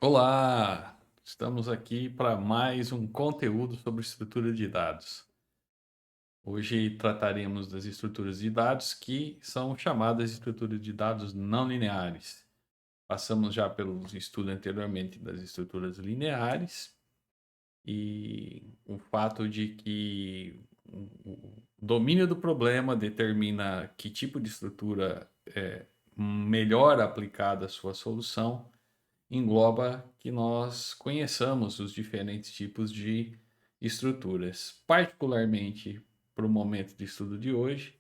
Olá! Estamos aqui para mais um conteúdo sobre estrutura de dados. Hoje trataremos das estruturas de dados que são chamadas de estruturas de dados não lineares. Passamos já pelo estudo anteriormente das estruturas lineares e o fato de que o domínio do problema determina que tipo de estrutura é melhor aplicada à sua solução engloba que nós conheçamos os diferentes tipos de estruturas. Particularmente para o momento de estudo de hoje,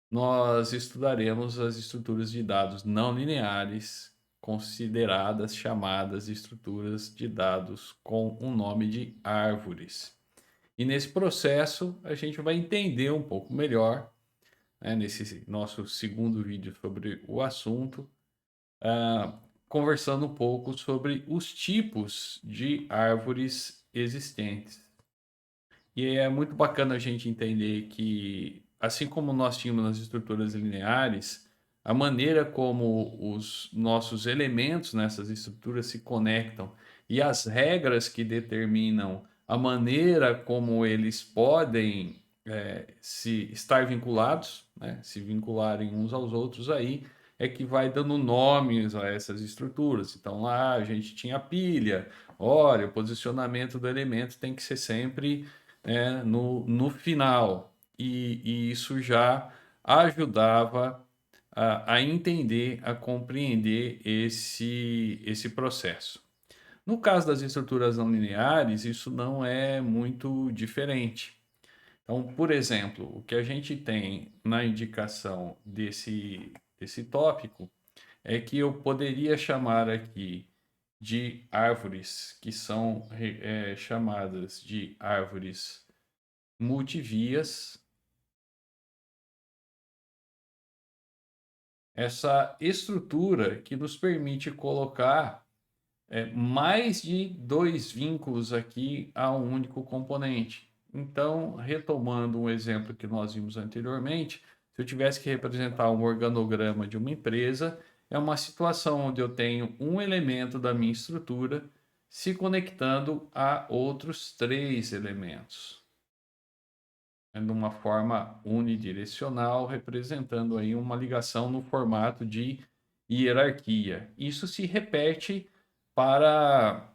nós estudaremos as estruturas de dados não lineares, consideradas chamadas estruturas de dados com o nome de árvores. E nesse processo, a gente vai entender um pouco melhor, né, nesse nosso segundo vídeo sobre o assunto, ah, conversando um pouco sobre os tipos de árvores existentes. E é muito bacana a gente entender que, assim como nós tínhamos nas estruturas lineares, a maneira como os nossos elementos nessas estruturas se conectam e as regras que determinam a maneira como eles podem se estar vinculados, né, se vincularem uns aos outros aí, é que vai dando nomes a essas estruturas. Então lá a gente tinha pilha, olha, o posicionamento do elemento tem que ser sempre no final. E isso já ajudava a entender, a compreender esse processo. No caso das estruturas não lineares, isso não é muito diferente. Então, por exemplo, o que a gente tem na indicação desse tópico é que eu poderia chamar aqui de árvores que são chamadas de árvores multivias, essa estrutura que nos permite colocar mais de dois vínculos aqui a um único componente. Então, retomando um exemplo que nós vimos anteriormente, se eu tivesse que representar um organograma de uma empresa, é uma situação onde eu tenho um elemento da minha estrutura se conectando a outros três elementos, de uma forma unidirecional, representando aí uma ligação no formato de hierarquia. Isso se repete para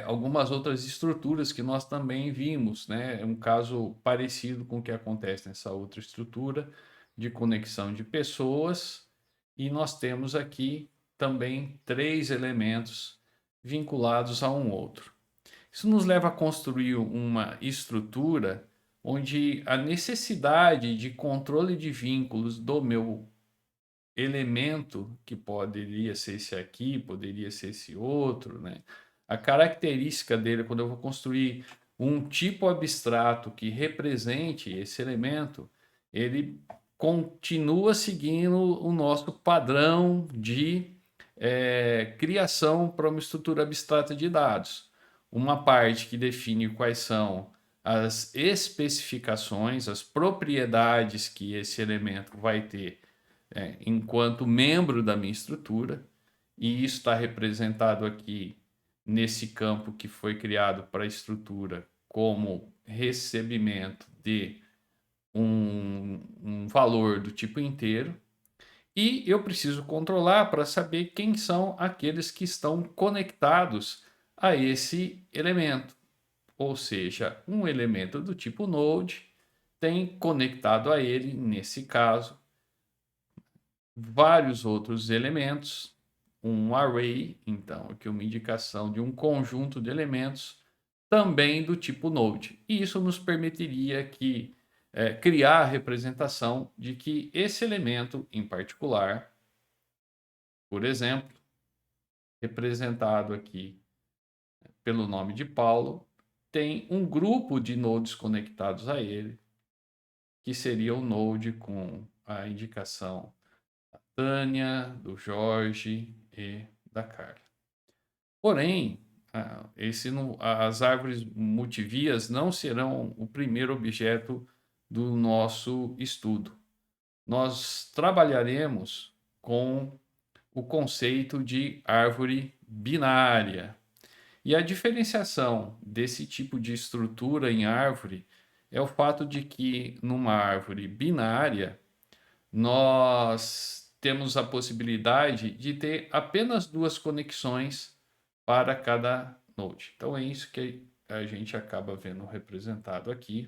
algumas outras estruturas que nós também vimos, né? É um caso parecido com o que acontece nessa outra estrutura de conexão de pessoas, e nós temos aqui também três elementos vinculados a um outro. Isso nos leva a construir uma estrutura onde a necessidade de controle de vínculos do meu elemento, que poderia ser esse aqui, poderia ser esse outro, né? A característica dele, quando eu vou construir um tipo abstrato que represente esse elemento, ele continua seguindo o nosso padrão de criação para uma estrutura abstrata de dados. Uma parte que define quais são as especificações, as propriedades que esse elemento vai ter enquanto membro da minha estrutura, e isso está representado aqui nesse campo que foi criado para a estrutura como recebimento de um valor do tipo inteiro, e eu preciso controlar para saber quem são aqueles que estão conectados a esse elemento. Ou seja, um elemento do tipo node tem conectado a ele, nesse caso, vários outros elementos, um array, então, aqui uma indicação de um conjunto de elementos também do tipo node. E isso nos permitiria criar a representação de que esse elemento em particular, por exemplo, representado aqui pelo nome de Paulo, tem um grupo de nodes conectados a ele, que seria o node com a indicação Tânia, do Jorge e da Carla. Porém, as árvores multivias não serão o primeiro objeto do nosso estudo. Nós trabalharemos com o conceito de árvore binária. E a diferenciação desse tipo de estrutura em árvore é o fato de que numa árvore binária nós temos a possibilidade de ter apenas duas conexões para cada node. Então é isso que a gente acaba vendo representado aqui.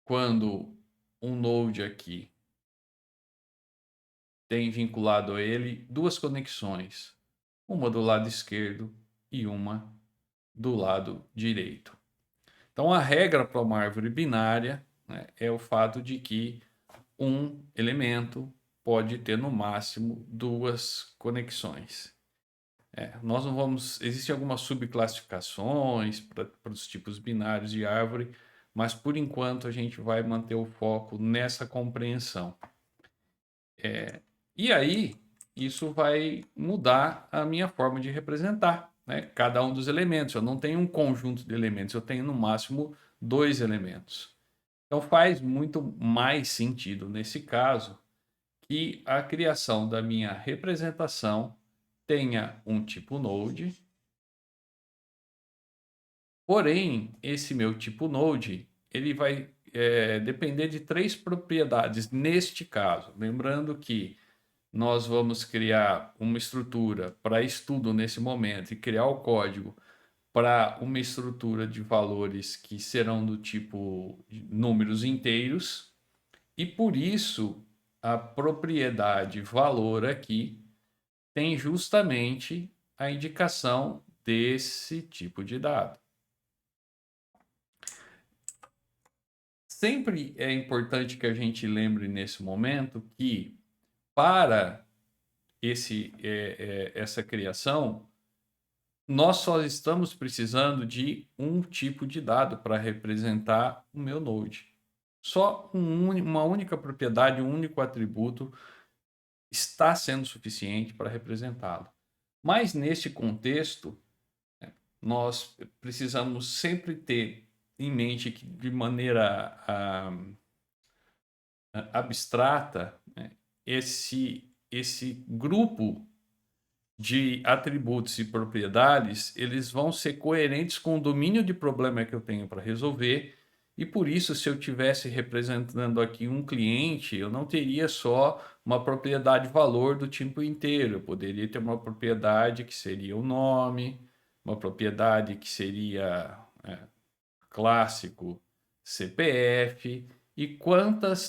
Quando um node aqui tem vinculado a ele duas conexões, uma do lado esquerdo e uma do lado direito. Então, a regra para uma árvore binária, né, é o fato de que um elemento pode ter no máximo duas conexões. Nós não vamos. Existem algumas subclassificações para os tipos binários de árvore, mas por enquanto a gente vai manter o foco nessa compreensão. E aí, isso vai mudar a minha forma de representar, né, cada um dos elementos. Eu não tenho um conjunto de elementos, eu tenho no máximo dois elementos. Então faz muito mais sentido nesse caso que a criação da minha representação tenha um tipo node, porém esse meu tipo node ele vai depender de três propriedades neste caso. Lembrando que nós vamos criar uma estrutura para estudo nesse momento e criar o código para uma estrutura de valores que serão do tipo números inteiros, e por isso a propriedade valor aqui tem justamente a indicação desse tipo de dado. Sempre é importante que a gente lembre nesse momento que para essa criação, nós só estamos precisando de um tipo de dado para representar o meu node. Só uma única propriedade, um único atributo está sendo suficiente para representá-lo. Mas neste contexto, nós precisamos sempre ter em mente que, de maneira abstrata, né, esse grupo de atributos e propriedades, eles vão ser coerentes com o domínio de problema que eu tenho para resolver. E por isso, se eu tivesse representando aqui um cliente, eu não teria só uma propriedade valor do tipo inteiro. Eu poderia ter uma propriedade que seria o nome, uma propriedade que seria clássico CPF e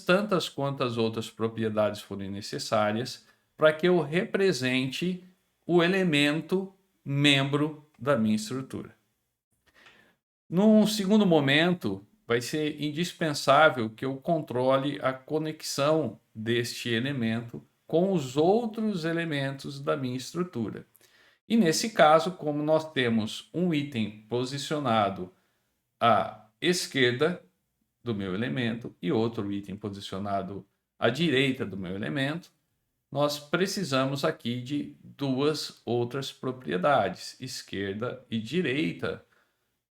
tantas quantas outras propriedades forem necessárias para que eu represente o elemento membro da minha estrutura. Num segundo momento, vai ser indispensável que eu controle a conexão deste elemento com os outros elementos da minha estrutura. E nesse caso, como nós temos um item posicionado à esquerda do meu elemento e outro item posicionado à direita do meu elemento, nós precisamos aqui de duas outras propriedades, esquerda e direita.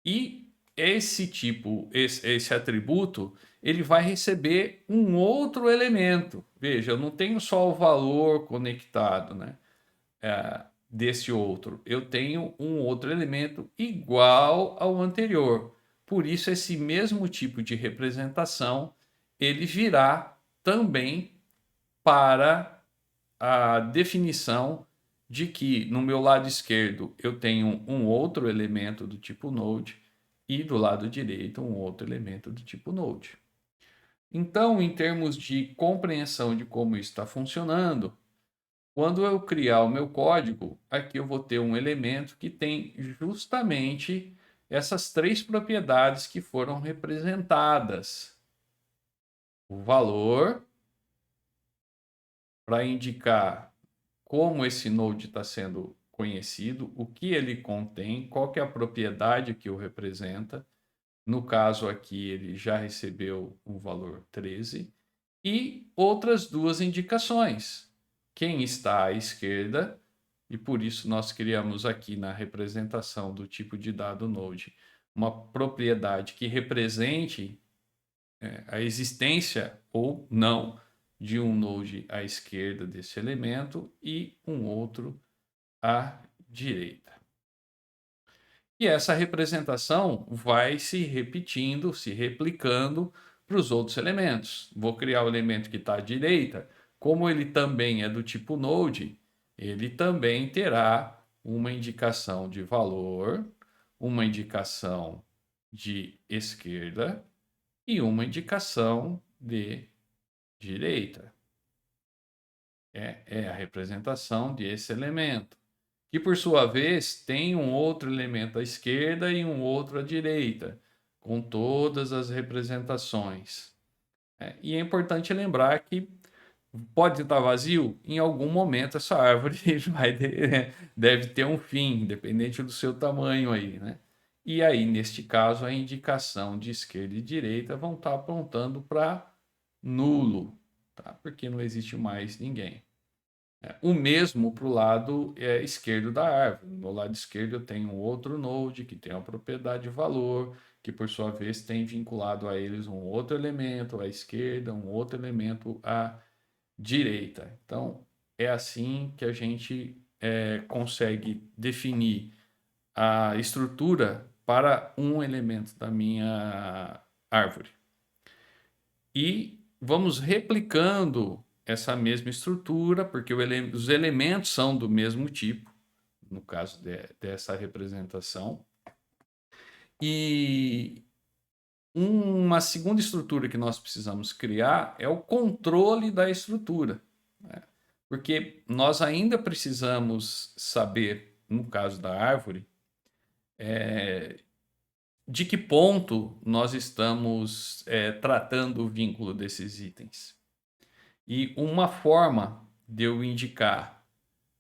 E esse atributo, ele vai receber um outro elemento. Veja, eu não tenho só o valor conectado, né, desse outro. Eu tenho um outro elemento igual ao anterior. Por isso, esse mesmo tipo de representação, ele virá também para a definição de que no meu lado esquerdo eu tenho um outro elemento do tipo node e do lado direito um outro elemento do tipo node. Então, em termos de compreensão de como isso está funcionando, quando eu criar o meu código, aqui eu vou ter um elemento que tem justamente essas três propriedades que foram representadas. O valor, para indicar como esse node está sendo conhecido, o que ele contém, qual que é a propriedade que o representa. No caso aqui, ele já recebeu o valor 13. E outras duas indicações. Quem está à esquerda, e por isso nós criamos aqui na representação do tipo de dado node uma propriedade que represente a existência ou não de um node à esquerda desse elemento e um outro à direita. E essa representação vai se repetindo, se replicando para os outros elementos. Vou criar o elemento que está à direita, como ele também é do tipo node, ele também terá uma indicação de valor, uma indicação de esquerda e uma indicação de direita. É a representação desse elemento, que por sua vez tem um outro elemento à esquerda e um outro à direita, com todas as representações. E é importante lembrar que pode estar vazio, em algum momento essa árvore deve ter um fim, independente do seu tamanho aí, né? E aí, neste caso, a indicação de esquerda e direita vão estar apontando para nulo, tá? Porque não existe mais ninguém. O mesmo para o lado esquerdo da árvore. No lado esquerdo eu tenho um outro node que tem a propriedade de valor, que por sua vez tem vinculado a eles um outro elemento à esquerda, um outro elemento à direita. Então, é assim que a gente consegue definir a estrutura para um elemento da minha árvore. E vamos replicando essa mesma estrutura, porque os elementos são do mesmo tipo, no caso dessa representação. E uma segunda estrutura que nós precisamos criar é o controle da estrutura, né? Porque nós ainda precisamos saber, no caso da árvore, de que ponto nós estamos tratando o vínculo desses itens. E uma forma de eu indicar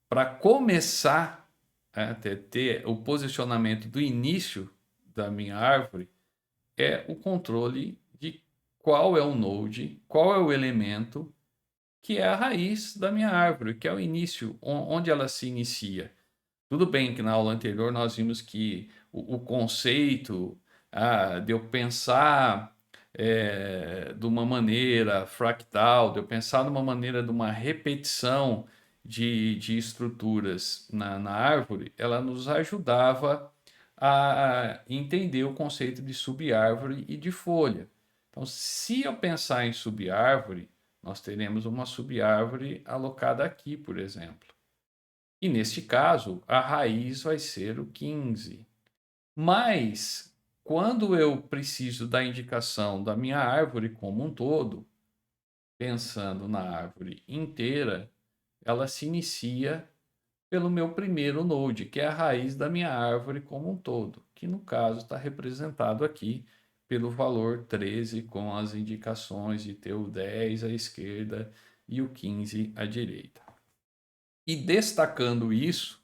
para começar a ter o posicionamento do início da minha árvore é o controle de qual é o node, qual é o elemento que é a raiz da minha árvore, que é o início, onde ela se inicia. Tudo bem que na aula anterior nós vimos que o conceito de eu pensar de uma maneira fractal, de eu pensar de uma maneira de uma repetição de estruturas na árvore, ela nos ajudava a entender o conceito de subárvore e de folha. Então, se eu pensar em subárvore, nós teremos uma subárvore alocada aqui, por exemplo. E neste caso, a raiz vai ser o 15. Mas, quando eu preciso da indicação da minha árvore como um todo, pensando na árvore inteira, ela se inicia pelo meu primeiro node, que é a raiz da minha árvore como um todo, que no caso está representado aqui pelo valor 13, com as indicações de ter o 10 à esquerda e o 15 à direita. E destacando isso,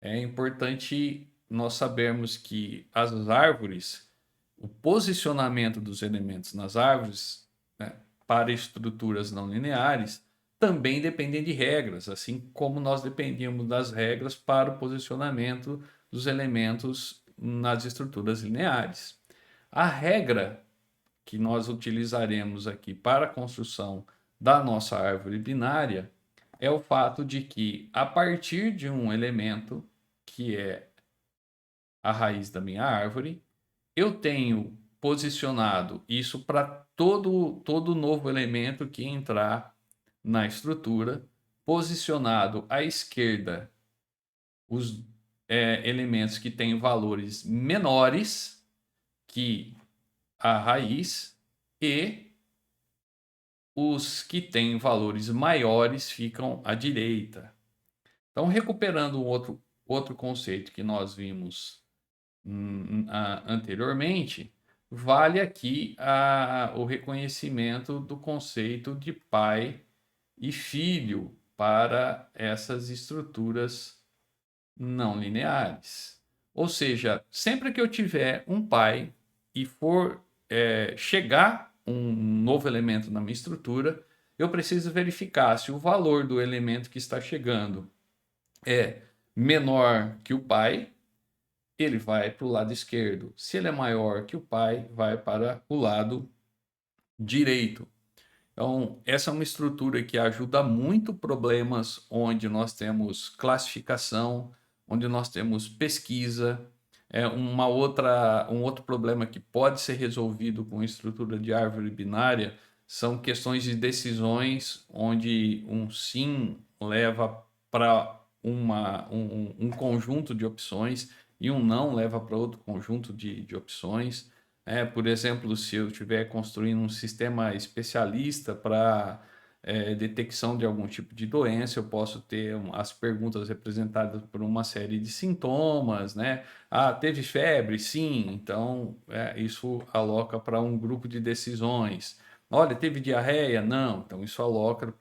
é importante nós sabermos que as árvores, o posicionamento dos elementos nas árvores, né, para estruturas não lineares, também dependem de regras, assim como nós dependíamos das regras para o posicionamento dos elementos nas estruturas lineares. A regra que nós utilizaremos aqui para a construção da nossa árvore binária é o fato de que, a partir de um elemento, que é a raiz da minha árvore, eu tenho posicionado isso para todo novo elemento que entrar na estrutura, posicionado à esquerda os elementos que têm valores menores que a raiz e os que têm valores maiores ficam à direita. Então, recuperando outro conceito que nós vimos anteriormente, vale aqui o reconhecimento do conceito de pai e filho para essas estruturas não lineares. Ou seja, sempre que eu tiver um pai e for chegar um novo elemento na minha estrutura, eu preciso verificar se o valor do elemento que está chegando é menor que o pai, ele vai para o lado esquerdo. Se ele é maior que o pai, vai para o lado direito. Então, essa é uma estrutura que ajuda muito problemas onde nós temos classificação, onde nós temos pesquisa. Um outro problema que pode ser resolvido com estrutura de árvore binária são questões de decisões, onde um sim leva para um conjunto de opções e um não leva para outro conjunto de opções. Por exemplo, se eu estiver construindo um sistema especialista para detecção de algum tipo de doença, eu posso ter as perguntas representadas por uma série de sintomas, né? Ah, teve febre? Sim, então isso aloca para um grupo de decisões. Olha, teve diarreia? Não, então isso aloca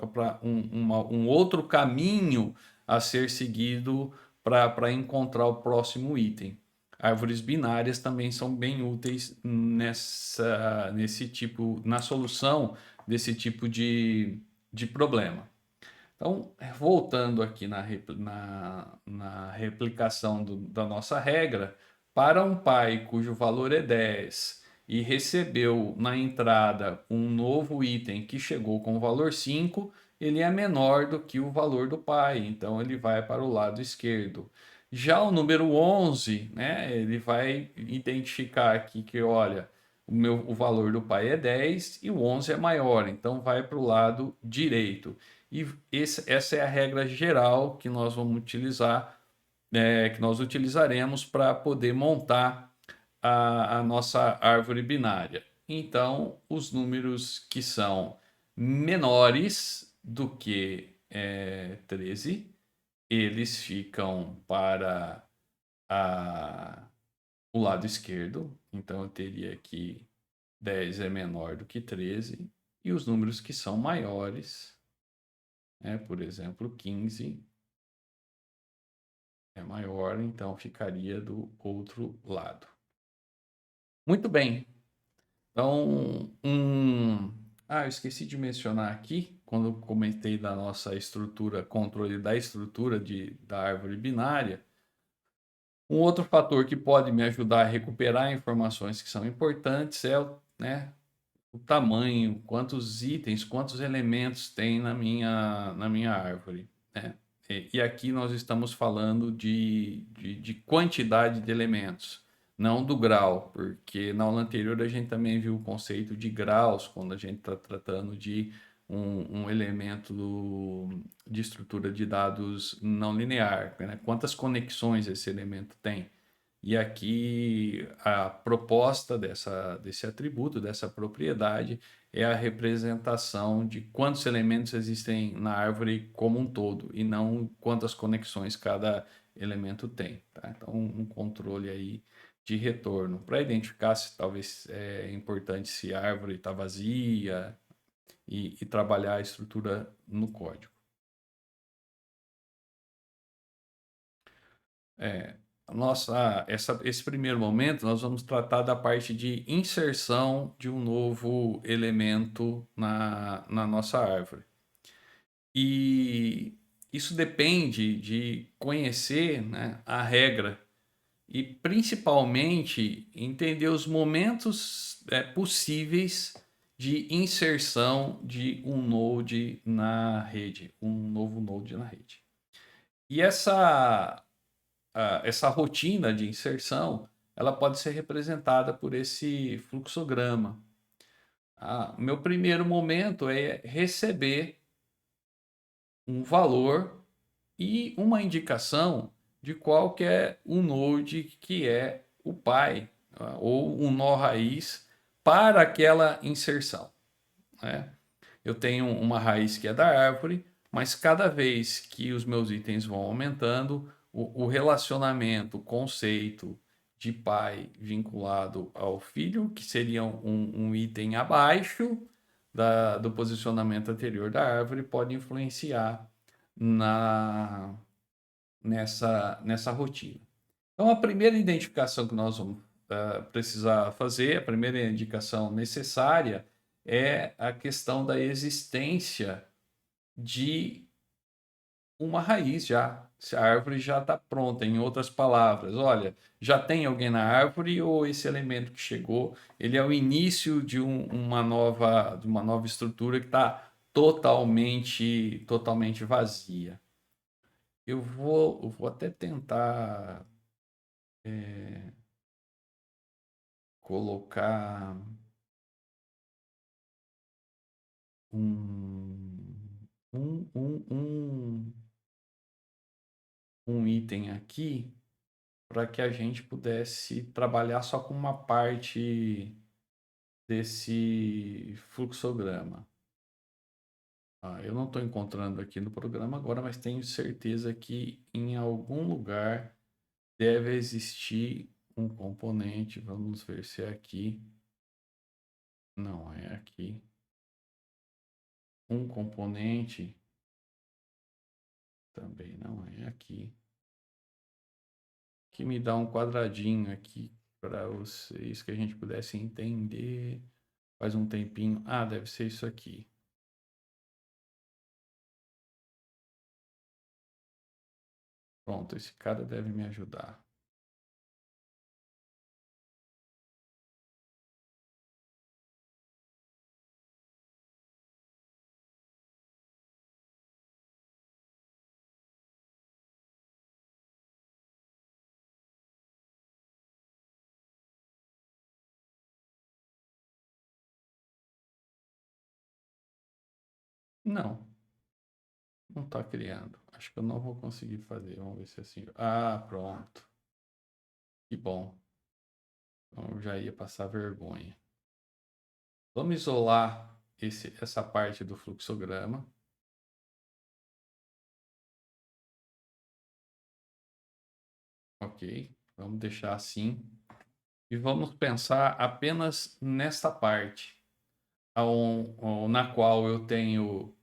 para um outro caminho a ser seguido para encontrar o próximo item. Árvores binárias também são bem úteis nesse tipo, na solução desse tipo de problema. Então, voltando aqui na replicação da nossa regra, para um pai cujo valor é 10 e recebeu na entrada um novo item que chegou com o valor 5, ele é menor do que o valor do pai, então ele vai para o lado esquerdo. Já o número 11, né, ele vai identificar aqui que, olha, o valor do pai é 10 e o 11 é maior, então vai para o lado direito. E essa é a regra geral que nós vamos utilizar, que nós utilizaremos para poder montar a nossa árvore binária. Então, os números que são menores do que 13, eles ficam para o lado esquerdo. Então, eu teria aqui 10 é menor do que 13. E os números que são maiores, por exemplo, 15 é maior, então ficaria do outro lado. Muito bem. Então, eu esqueci de mencionar aqui, quando eu comentei da nossa estrutura, controle da estrutura da árvore binária, um outro fator que pode me ajudar a recuperar informações que são importantes é o tamanho, quantos itens, quantos elementos tem na minha árvore, né? E aqui nós estamos falando de quantidade de elementos, não do grau, porque na aula anterior a gente também viu o conceito de graus, quando a gente está tratando de um elemento de estrutura de dados não linear, né? Quantas conexões esse elemento tem. E aqui a proposta desse atributo, dessa propriedade, é a representação de quantos elementos existem na árvore como um todo, e não quantas conexões cada elemento tem. Tá? Então, um controle aí de retorno, para identificar se talvez é importante se a árvore está vazia e trabalhar a estrutura no código. É, esse primeiro momento, nós vamos tratar da parte de inserção de um novo elemento na nossa árvore. E isso depende de conhecer, né, a regra e principalmente entender os momentos possíveis de inserção de um node na rede, um novo node na rede. E essa rotina de inserção, ela pode ser representada por esse fluxograma. O meu primeiro momento é receber um valor e uma indicação de qual que é o node que é o pai, ou um nó raiz para aquela inserção, né? Eu tenho uma raiz que é da árvore, mas cada vez que os meus itens vão aumentando, o relacionamento, o conceito de pai vinculado ao filho, que seria um item abaixo do posicionamento anterior da árvore, pode influenciar nessa rotina. Então, a primeira identificação que nós vamos precisar fazer, a primeira indicação necessária, é a questão da existência de uma raiz já. Se a árvore já está pronta, em outras palavras, olha, já tem alguém na árvore ou esse elemento que chegou, ele é o início de de uma nova estrutura que está totalmente vazia. Eu vou até tentar colocar um, um, um, um, um item aqui para que a gente pudesse trabalhar só com uma parte desse fluxograma. Eu não estou encontrando aqui no programa agora, mas tenho certeza que em algum lugar deve existir um componente. Vamos ver se é aqui. Não é aqui. Um componente também não é aqui. Que me dá um quadradinho aqui para vocês que a gente pudesse entender. Faz um tempinho. Ah, deve ser isso aqui. Pronto, esse cara deve me ajudar. Não, não está criando. Acho que eu não vou conseguir fazer. Vamos ver se é assim. Ah, pronto. Que bom. Então, eu já ia passar vergonha. Vamos isolar essa parte do fluxograma. Ok, vamos deixar assim. E vamos pensar apenas nesta parte, na qual eu tenho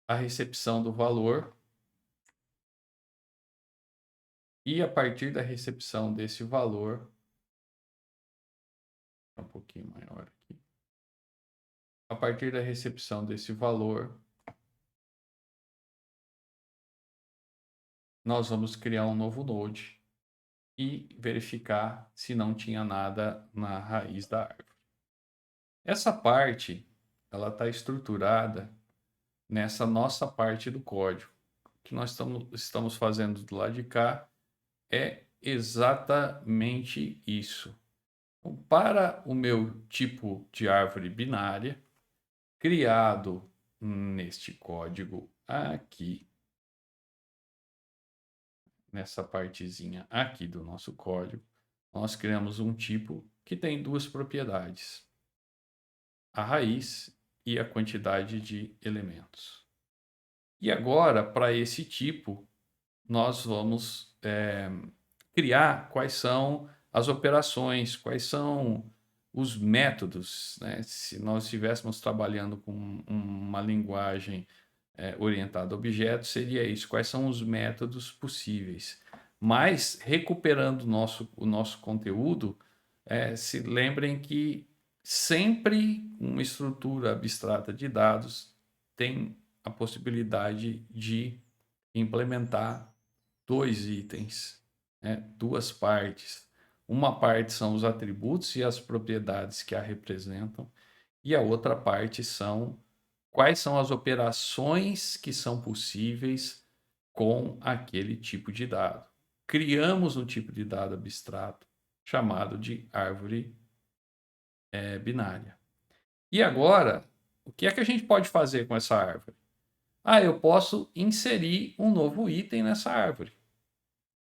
a recepção do valor. E a partir da recepção desse valor, um pouquinho maior aqui. A partir da recepção desse valor, nós vamos criar um novo node e verificar se não tinha nada na raiz da árvore. Essa parte, ela está estruturada nessa nossa parte do código. O que nós estamos fazendo do lado de cá é exatamente isso. Então, para o meu tipo de árvore binária, criado neste código aqui, nessa partezinha aqui do nosso código, nós criamos um tipo que tem duas propriedades: a raiz e a quantidade de elementos. E agora, para esse tipo, nós vamos criar quais são as operações, quais são os métodos, né? Se nós estivéssemos trabalhando com uma linguagem orientada a objetos, seria isso: quais são os métodos possíveis. Mas, recuperando o nosso conteúdo, se lembrem que sempre uma estrutura abstrata de dados tem a possibilidade de implementar dois itens, né? Duas partes. Uma parte são os atributos e as propriedades que a representam, e a outra parte são quais são as operações que são possíveis com aquele tipo de dado. Criamos um tipo de dado abstrato chamado de árvore binária. E agora, o que é que a gente pode fazer com essa árvore? Eu posso inserir um novo item nessa árvore.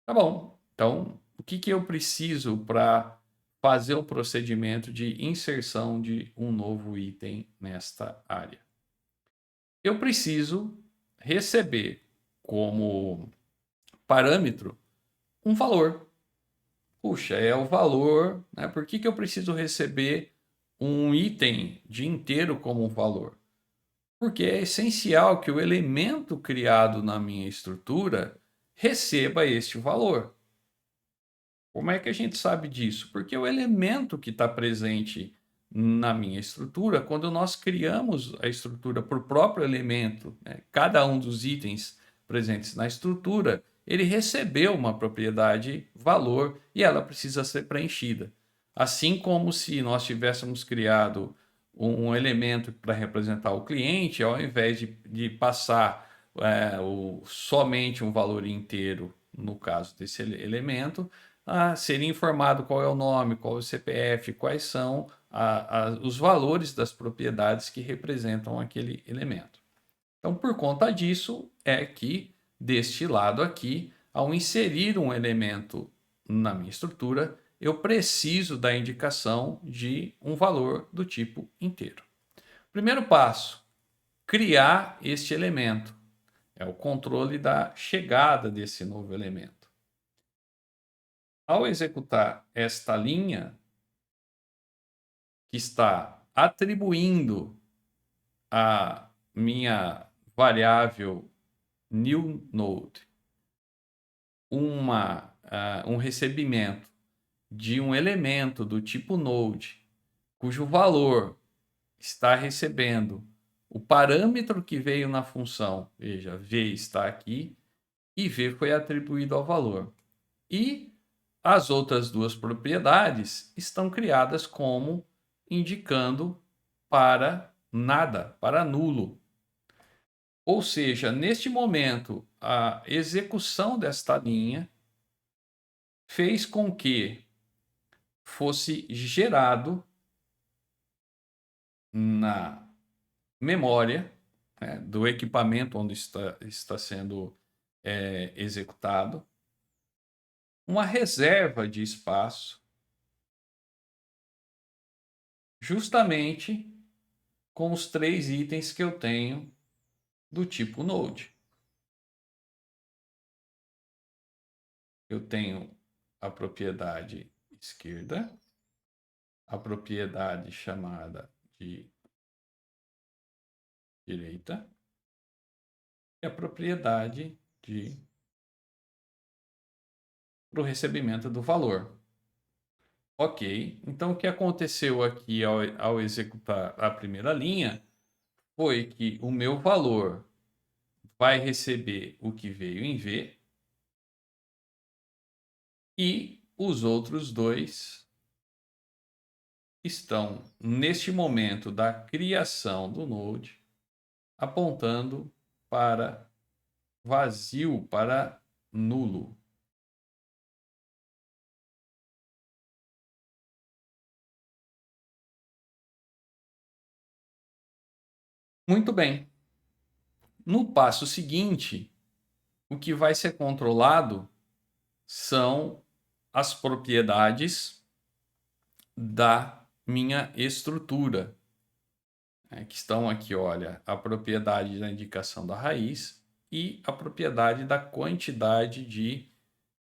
Tá bom. Então, o que eu preciso para fazer o procedimento de inserção de um novo item nesta área? Eu preciso receber como parâmetro um valor. Puxa, é o valor, né? Por que eu preciso receber um item de inteiro como um valor? Porque é essencial que o elemento criado na minha estrutura receba este valor. Como é que a gente sabe disso? Porque o elemento que está presente na minha estrutura, quando nós criamos a estrutura por próprio elemento, né, cada um dos itens presentes na estrutura, ele recebeu uma propriedade valor e ela precisa ser preenchida. Assim como se nós tivéssemos criado um elemento para representar o cliente, ao invés de passar somente um valor inteiro, no caso desse elemento, seria informado qual é o nome, qual é o CPF, quais são os valores das propriedades que representam aquele elemento. Então, por conta disso, é que deste lado aqui, ao inserir um elemento na minha estrutura, eu preciso da indicação de um valor do tipo inteiro. Primeiro passo, criar este elemento. É o controle da chegada desse novo elemento. Ao executar esta linha, que está atribuindo a minha variável new node um recebimento de um elemento do tipo node, cujo valor está recebendo o parâmetro que veio na função, veja, v está aqui, e v foi atribuído ao valor. E as outras duas propriedades estão criadas como indicando para nada, para nulo. Ou seja, neste momento, a execução desta linha fez com que fosse gerado na memória do equipamento onde está sendo executado uma reserva de espaço justamente com os 3 itens que eu tenho do tipo Node. Eu tenho a propriedade esquerda, a propriedade chamada de direita e a propriedade para o recebimento do valor. Ok, então o que aconteceu aqui ao executar a primeira linha foi que o meu valor vai receber o que veio em V e os outros dois estão, neste momento da criação do Node, apontando para vazio, para nulo. Muito bem. No passo seguinte, o que vai ser controlado são as propriedades da minha estrutura, que estão aqui, olha, a propriedade da indicação da raiz e a propriedade da quantidade de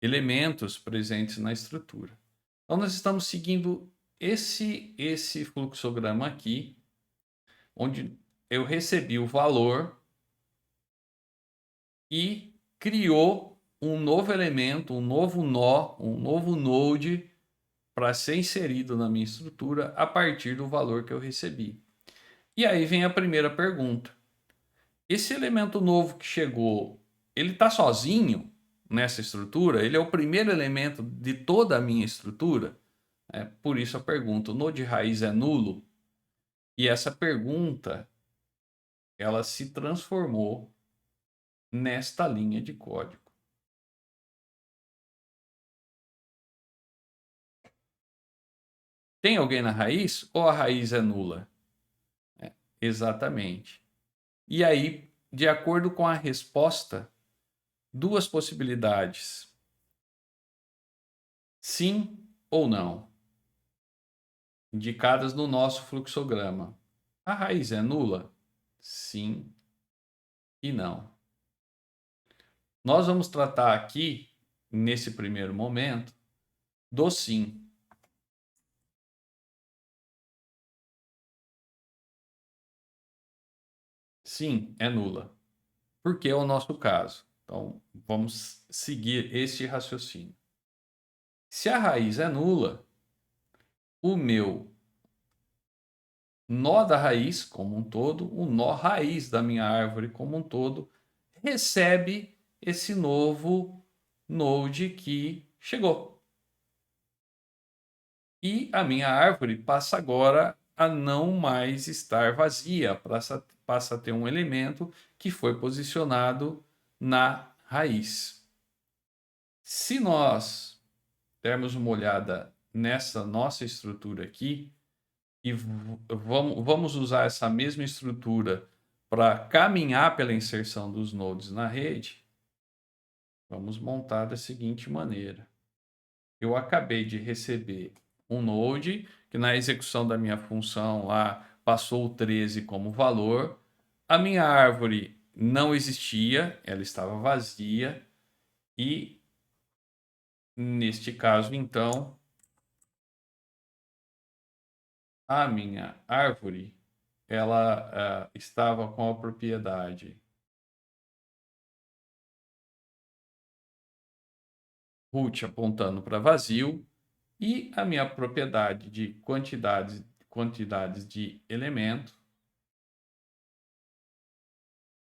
elementos presentes na estrutura. Então, nós estamos seguindo esse fluxograma aqui, onde eu recebi o valor e criou um novo elemento, um novo nó, um novo node para ser inserido na minha estrutura a partir do valor que eu recebi. E aí vem a primeira pergunta. Esse elemento novo que chegou, ele está sozinho nessa estrutura? Ele é o primeiro elemento de toda a minha estrutura? Por isso a pergunta, o node raiz é nulo? E essa pergunta, ela se transformou nesta linha de código. Tem alguém na raiz ou a raiz é nula? Exatamente. E aí, de acordo com a resposta, duas possibilidades. Sim ou não, indicadas no nosso fluxograma. A raiz é nula? Sim e não. Nós vamos tratar aqui, nesse primeiro momento, do sim. Sim, é nula. Porque é o nosso caso. Então, vamos seguir este raciocínio. Se a raiz é nula, o meu nó da raiz como um todo, o nó raiz da minha árvore como um todo, recebe esse novo node que chegou. E a minha árvore passa agora a não mais estar vazia, passa a ter um elemento que foi posicionado na raiz. Se nós dermos uma olhada nessa nossa estrutura aqui, e vamos usar essa mesma estrutura para caminhar pela inserção dos nodes na rede, vamos montar da seguinte maneira. Eu acabei de receber um node que na execução da minha função lá passou o 13 como valor. A minha árvore não existia, ela estava vazia e neste caso então a minha árvore ela estava com a propriedade root apontando para vazio e a minha propriedade de quantidades de elemento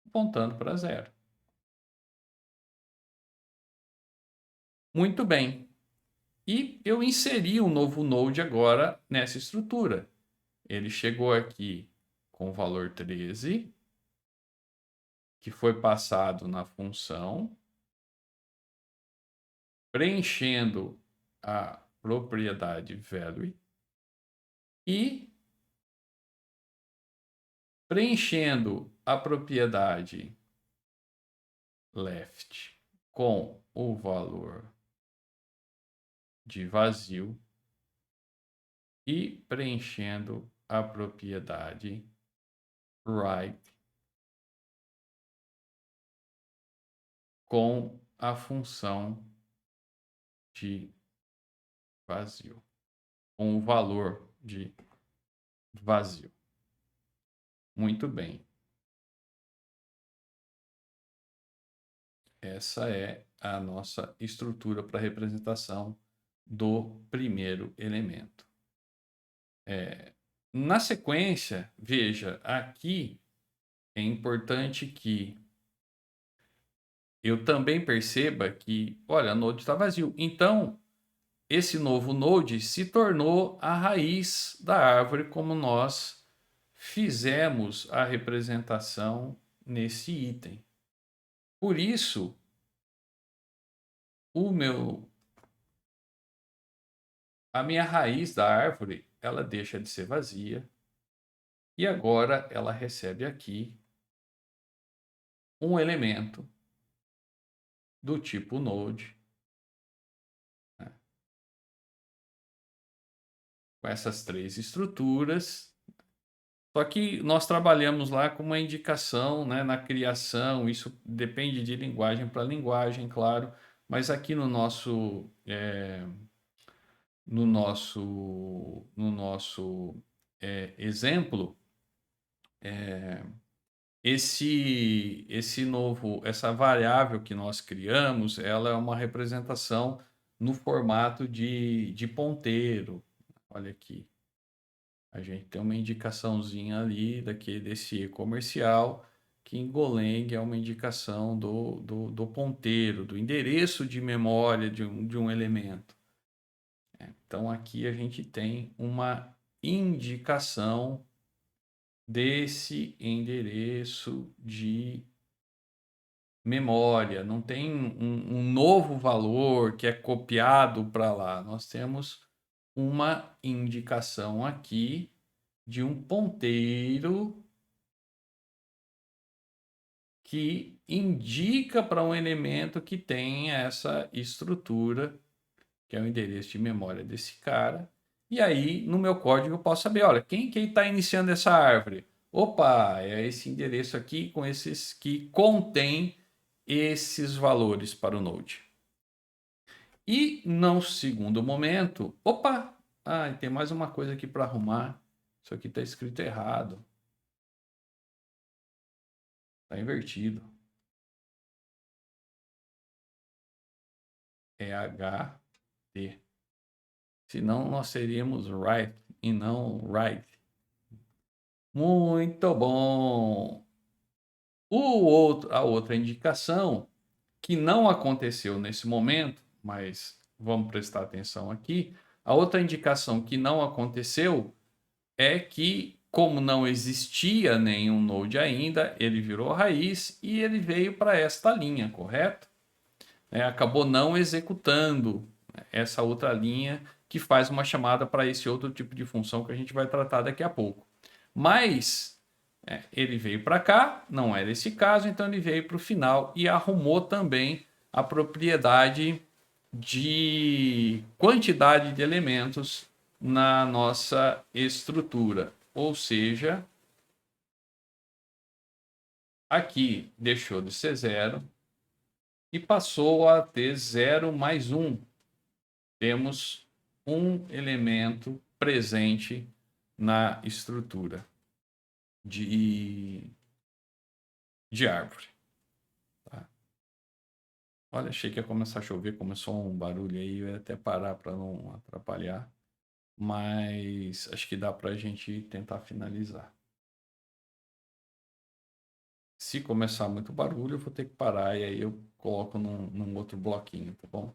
apontando para zero. Muito bem. E eu inseri um novo node agora nessa estrutura. Ele chegou aqui com o valor 13, que foi passado na função, preenchendo a propriedade value e preenchendo a propriedade left com o valor de vazio e preenchendo a propriedade right com a função de vazio, com o valor de vazio. Muito bem. Essa é a nossa estrutura para representação do primeiro elemento. Na sequência, veja, aqui é importante que eu também perceba que, olha, o node está vazio. Então, esse novo node se tornou a raiz da árvore como nós fizemos a representação nesse item. Por isso, a minha raiz da árvore, ela deixa de ser vazia e agora ela recebe aqui um elemento do tipo node, né, com essas três estruturas. Só que nós trabalhamos lá com uma indicação, né, na criação, isso depende de linguagem para linguagem, claro, mas aqui no nosso exemplo, essa variável que nós criamos, ela é uma representação no formato de ponteiro. Olha aqui. A gente tem uma indicaçãozinha ali desse e-comercial, que em Golang é uma indicação do ponteiro, do endereço de memória de um elemento. Então aqui a gente tem uma indicação desse endereço de memória. Não tem um novo valor que é copiado para lá. Nós temos uma indicação aqui de um ponteiro que indica para um elemento que tem essa estrutura, que é o endereço de memória desse cara. E aí, no meu código, eu posso saber, olha, quem que está iniciando essa árvore? Opa, é esse endereço aqui com esses que contém esses valores para o node. E no segundo momento, opa, tem mais uma coisa aqui para arrumar. Isso aqui está escrito errado. Está invertido. É HT. Senão nós seríamos right e não right. Muito bom! A outra indicação, que não aconteceu nesse momento, mas vamos prestar atenção aqui, a outra indicação que não aconteceu é que, como não existia nenhum node ainda, ele virou raiz e ele veio para esta linha, correto? Acabou não executando, né, essa outra linha que faz uma chamada para esse outro tipo de função que a gente vai tratar daqui a pouco. Mas ele veio para cá, não era esse caso, então ele veio para o final e arrumou também a propriedade de quantidade de elementos na nossa estrutura. Ou seja, aqui deixou de ser zero e passou a ter 0 mais 1. Temos um elemento presente na estrutura de, de árvore. Tá? Olha, achei que ia começar a chover, começou um barulho aí, eu ia até parar para não atrapalhar, mas acho que dá para a gente tentar finalizar. Se começar muito barulho, eu vou ter que parar e aí eu coloco num outro bloquinho, tá bom?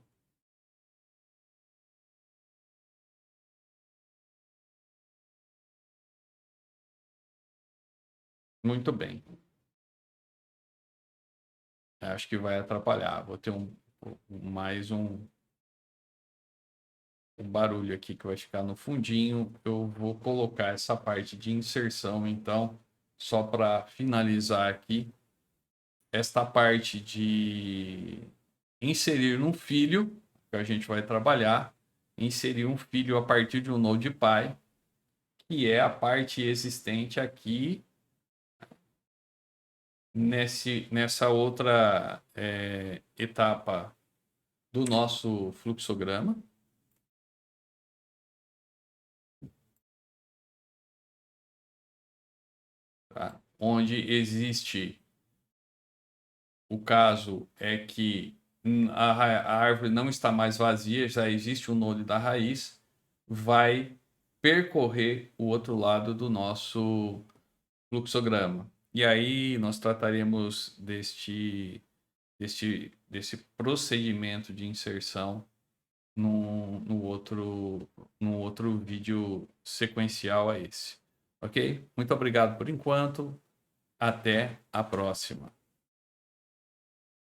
Muito bem. Acho que vai atrapalhar. Vou ter mais um barulho aqui que vai ficar no fundinho. Eu vou colocar essa parte de inserção, então, só para finalizar aqui. Esta parte de inserir um filho, que a gente vai trabalhar, inserir um filho a partir de um NodePy, que é a parte existente aqui nessa outra etapa do nosso fluxograma. Tá? Onde existe o caso é que a árvore não está mais vazia, já existe um node da raiz, vai percorrer o outro lado do nosso fluxograma. E aí nós trataremos desse procedimento de inserção no outro vídeo sequencial a esse. Ok? Muito obrigado por enquanto. Até a próxima.